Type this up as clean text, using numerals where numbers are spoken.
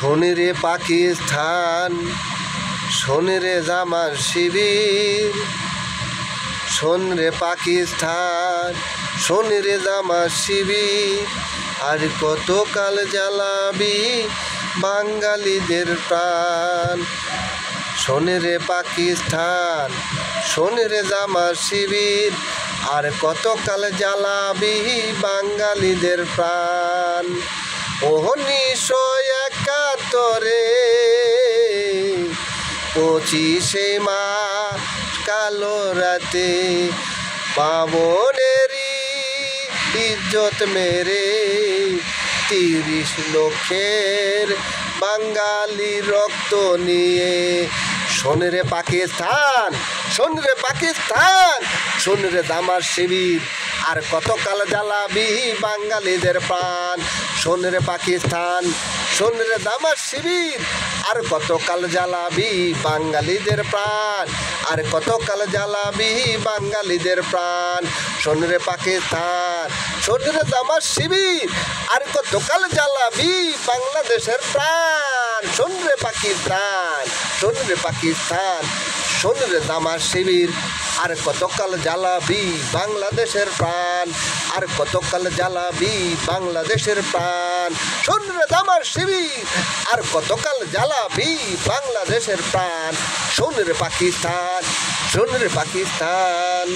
শোনে রে পাকিস্তান, শোনে রে জামার শিবির, শোন রে পাকিস্তান, শোনে রে জামার শিবির, আর কতকাল জ্বালাবি বাঙালিদের প্রাণ। শোনে রে পাকিস্তান, শোনে রে জামার শিবির, আর কতকাল জ্বালাবি বাঙালিদের প্রাণ। 1971 25শে মাস কালো রাতে বামনেরই ইজ্জত মেরে 30 লক্ষের বাঙালি রক্ত নিয়ে। শোনে রে পাকিস্তান, শোনে রে পাকিস্তান, শোনে রে জামার শিবির, আর কতকাল জ্বালাবি বাঙালিদের প্রাণ। শোনে রে পাকিস্তান, শোনে রে জামার শিবির, আর কতকাল জ্বালাবি বাঙালিদের প্রাণ, আর কতকাল জ্বালাবি বাঙালিদের প্রাণ। শোনে রে পাকিস্তান, শোনে রে জামার শিবির, আর কতকাল জ্বালাবি বাংলাদেশের প্রাণ। শোনে রে পাকিস্তান, শোনে রে পাকিস্তান, শোনে রে জামার শিবির, আর কতকাল জ্বালাবি বাংলাদেশের প্রাণ, আর কতকাল জ্বালাবি বাংলাদেশের প্রাণ। শোনে রে জামার শিবির, আর কতকাল জ্বালাবি বাংলাদেশের প্রাণ। শোনে রে পাকিস্তান, শোনে রে পাকিস্তান।